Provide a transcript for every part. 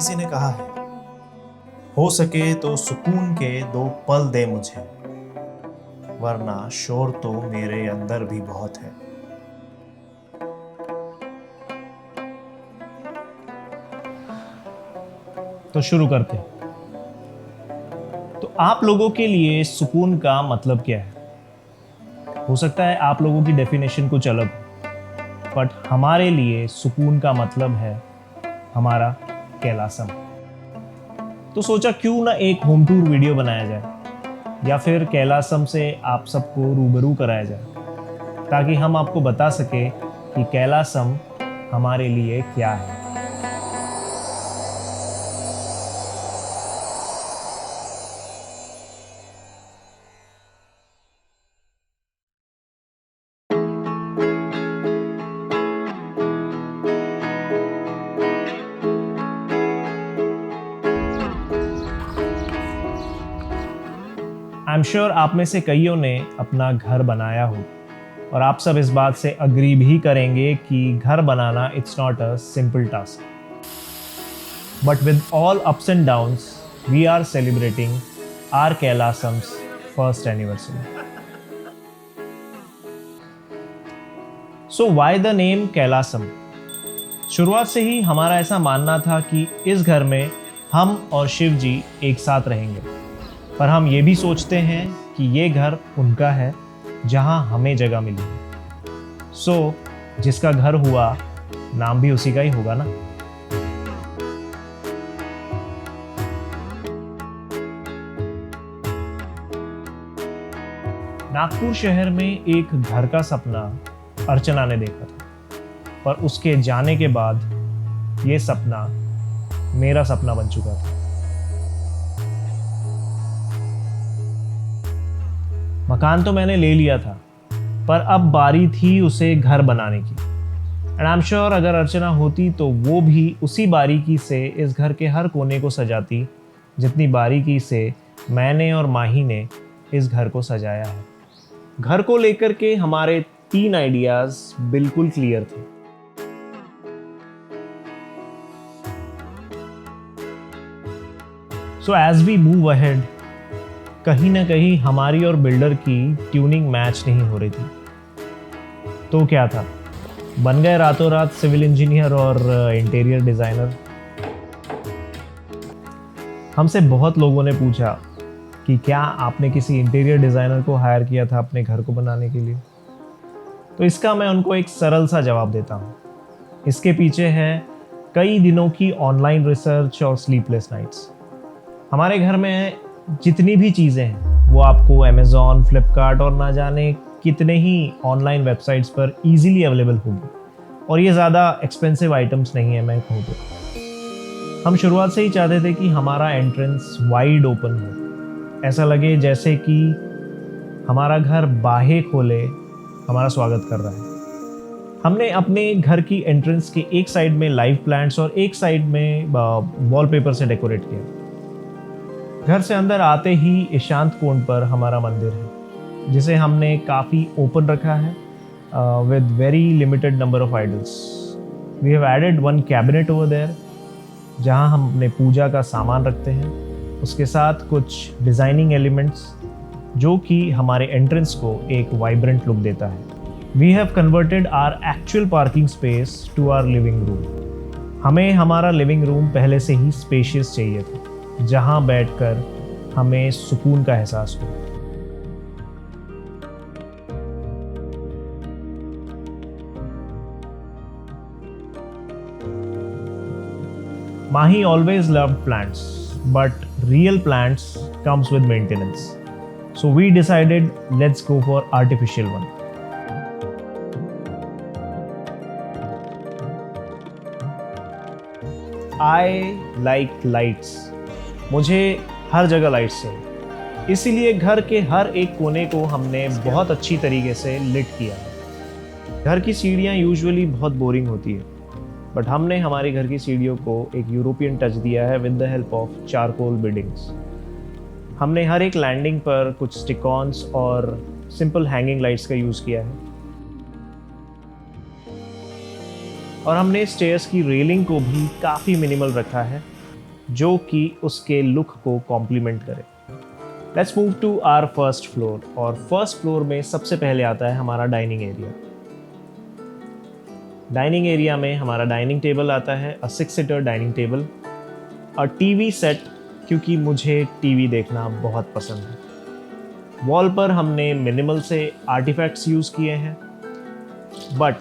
किसी ने कहा है, हो सके तो सुकून के 2 पल दे मुझे, वरना शोर तो मेरे अंदर भी बहुत है। तो शुरू करते हैं। तो आप लोगों के लिए सुकून का मतलब क्या है? हो सकता है आप लोगों की डेफिनेशन कुछ अलग हो, बट हमारे लिए सुकून का मतलब है हमारा कैलासम। तो सोचा क्यों ना एक होम टूर वीडियो बनाया जाए या फिर कैलासम से आप सबको रूबरू कराया जाए, ताकि हम आपको बता सके कि कैलासम हमारे लिए क्या है। आई एम श्योर आप में से कईयों ने अपना घर बनाया हो और आप सब इस बात से अग्री भी करेंगे कि घर बनाना it's not a simple task. But with all ups and downs we are celebrating our Kailasam's first anniversary. So why the name Kailasam? शुरुआत से ही हमारा ऐसा मानना था कि इस घर में हम और शिव जी एक साथ रहेंगे, पर हम ये भी सोचते हैं कि ये घर उनका है जहां हमें जगह मिली है। सो जिसका घर हुआ नाम भी उसी का ही होगा ना। नागपुर शहर में एक घर का सपना अर्चना ने देखा था, पर उसके जाने के बाद ये सपना मेरा सपना बन चुका था। मकान तो मैंने ले लिया था, पर अब बारी थी उसे घर बनाने की। एंड आई एम श्योर अगर अर्चना होती तो वो भी उसी बारीकी से इस घर के हर कोने को सजाती जितनी बारीकी से मैंने और माही ने इस घर को सजाया है। घर को लेकर के हमारे 3 आइडियाज बिल्कुल क्लियर थे। So as we move ahead, कहीं ना कहीं हमारी और बिल्डर की ट्यूनिंग मैच नहीं हो रही थी। तो क्या था, बन गए रातों रात सिविल इंजीनियर और इंटीरियर डिजाइनर। हमसे बहुत लोगों ने पूछा कि क्या आपने किसी इंटीरियर डिजाइनर को हायर किया था अपने घर को बनाने के लिए? तो इसका मैं उनको एक सरल सा जवाब देता हूँ। इसके पीछे है कई दिनों की ऑनलाइन रिसर्च और स्लीपलेस नाइट्स। हमारे घर में जितनी भी चीज़ें हैं वो आपको अमेज़ॉन, फ्लिपकार्ट और ना जाने कितने ही ऑनलाइन वेबसाइट्स पर इजीली अवेलेबल होगी, और ये ज़्यादा एक्सपेंसिव आइटम्स नहीं है। मैं कहूँ तो हम शुरुआत से ही चाहते थे कि हमारा एंट्रेंस वाइड ओपन हो, ऐसा लगे जैसे कि हमारा घर बाहें खोले हमारा स्वागत कर रहा है। हमने अपने घर की एंट्रेंस के एक साइड में लाइव प्लांट्स और एक साइड में वॉलपेपर से डेकोरेट किया। घर से अंदर आते ही ईशांत कोण पर हमारा मंदिर है, जिसे हमने काफ़ी ओपन रखा है with very limited number of idols. We have added 1 cabinet over there, जहां हम अपने पूजा का सामान रखते हैं, उसके साथ कुछ डिज़ाइनिंग एलिमेंट्स जो कि हमारे एंट्रेंस को एक वाइब्रेंट लुक देता है। We have converted our actual parking space to our living room. हमें हमारा लिविंग रूम पहले से ही स्पेशियस चाहिए था, जहां बैठकर हमें सुकून का एहसास हो। Mahi always loved plants, but real plants comes with maintenance. So we decided let's go for artificial one. I like lights. मुझे हर जगह लाइट्स चाहिए, इसीलिए घर के हर एक कोने को हमने बहुत अच्छी तरीके से लिट किया है। घर की सीढ़ियाँ यूजुअली बहुत बोरिंग होती है, बट हमने हमारे घर की सीढ़ियों को एक यूरोपियन टच दिया है with the help of charcoal beadings. हमने हर एक लैंडिंग पर कुछ स्टिकॉन्स और सिंपल हैंगिंग लाइट्स का यूज़ किया है, और हमने स्टेयर्स की रेलिंग को भी काफ़ी मिनिमल रखा है जो कि उसके लुक को कॉम्प्लीमेंट करे। Let's move to our first floor. और फर्स्ट फ्लोर में सबसे पहले आता है हमारा डाइनिंग एरिया। डाइनिंग एरिया में हमारा डाइनिंग टेबल आता है, अ 6 सीटर डाइनिंग टेबल, और टीवी सेट, क्योंकि मुझे टीवी देखना बहुत पसंद है। वॉल पर हमने मिनिमल से आर्टिफैक्ट्स यूज़ किए हैं, but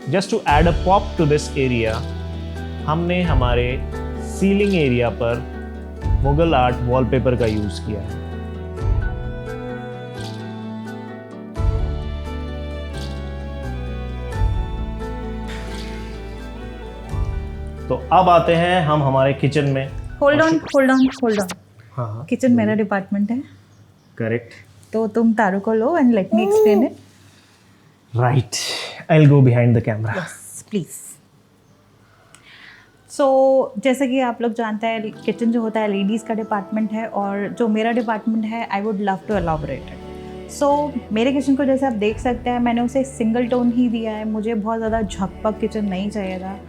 just to add a pop to this area हमने हमारे सीलिंग एरिया पर मुगल आर्ट वॉलपेपर का यूज़ किया है। तो अब आते हैं हम हमारे किचन में। Hold on. हाँ, किचन मेरा डिपार्टमेंट है, करेक्ट, तो तुम तारू को लो and let me explain it. Right, I will go behind the camera. Yes please. So जैसे कि आप लोग जानते हैं, किचन जो होता है लेडीज़ का डिपार्टमेंट है, और जो मेरा डिपार्टमेंट है I would love to elaborate it. So मेरे किचन को जैसे आप देख सकते हैं, मैंने उसे सिंगल टोन ही दिया है। मुझे बहुत ज़्यादा झकपक किचन नहीं चाहिए था,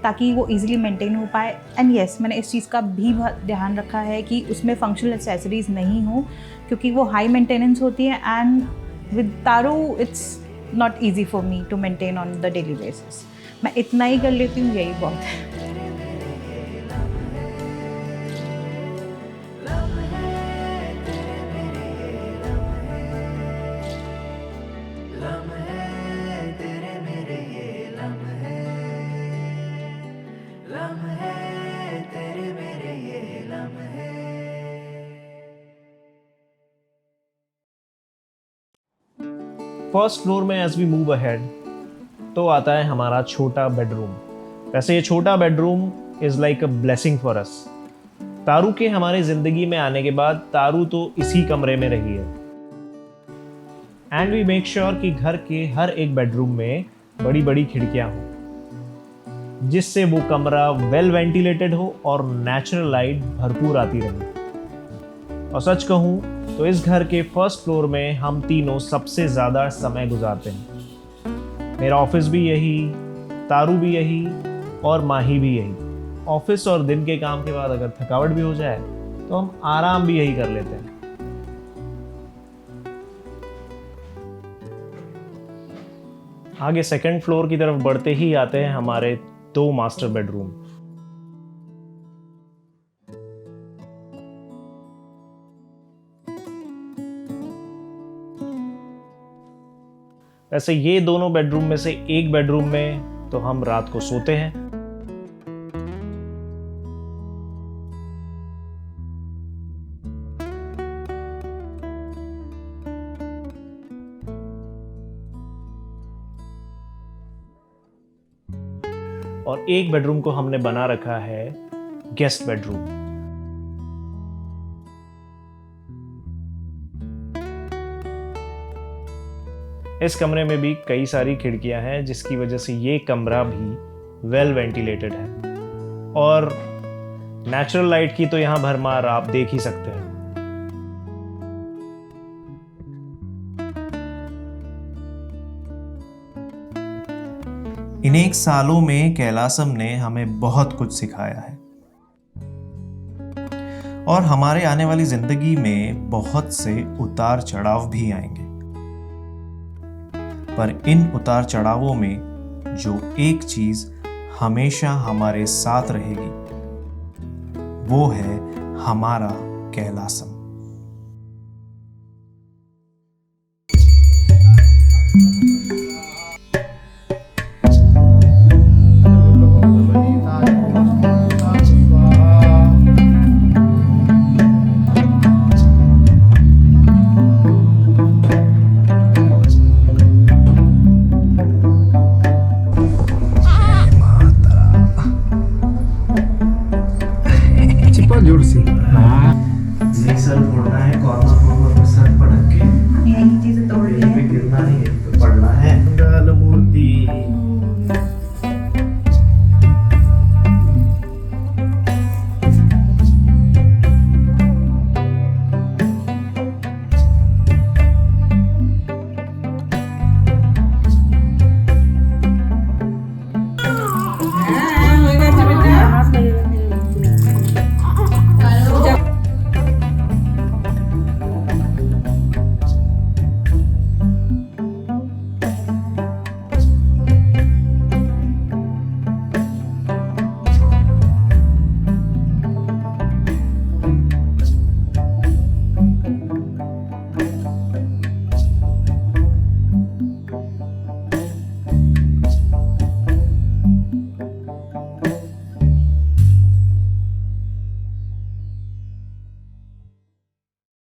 ताकि वो इजीली मेंटेन हो पाए। एंड येस, मैंने इस चीज़ का भी बहुत ध्यान रखा है कि उसमें फंक्शनल एक्सेसरीज नहीं हो, क्योंकि वो हाई मेंटेनेंस होती है, and with Taru it's not easy for me to maintain on the daily basis. मैं इतना ही कर लेती हूँ, यही बहुत है। फर्स्ट फ्लोर में एज वी मूव अहेड तो आता है हमारा छोटा बेडरूम। वैसे ये छोटा bedroom is like a blessing for us. Taru के हमारे ज़िंदगी में आने के बाद तारू तो इसी कमरे में रही है, एंड वी मेक श्योर कि घर के हर एक बेडरूम में बड़ी बड़ी खिड़कियां हो, जिससे वो कमरा वेल वेंटिलेटेड हो और नेचुरल लाइट भरपूर आती रहे। और सच कहूँ तो इस घर के फर्स्ट फ्लोर में हम तीनों सबसे ज़्यादा समय गुजारते हैं। मेरा ऑफिस भी यही, तारू भी यही, और माही भी यही। ऑफिस और दिन के काम के बाद अगर थकावट भी हो जाए तो हम आराम भी यही कर लेते हैं। आगे सेकंड फ्लोर की तरफ बढ़ते ही आते हैं हमारे 2 मास्टर बेडरूम। वैसे ये दोनों बेडरूम में से एक बेडरूम में तो हम रात को सोते हैं। और एक बेडरूम को हमने बना रखा है गेस्ट बेडरूम। इस कमरे में भी कई सारी खिड़कियां हैं, जिसकी वजह से ये कमरा भी वेल वेंटिलेटेड है, और नेचुरल लाइट की तो यहां भरमार आप देख ही सकते हैं। इन 1 सालों में कैलासम ने हमें बहुत कुछ सिखाया है, और हमारे आने वाली जिंदगी में बहुत से उतार चढ़ाव भी आएंगे। पर इन उतार चढ़ावों में जो एक चीज हमेशा हमारे साथ रहेगी, वो है हमारा कैलासम।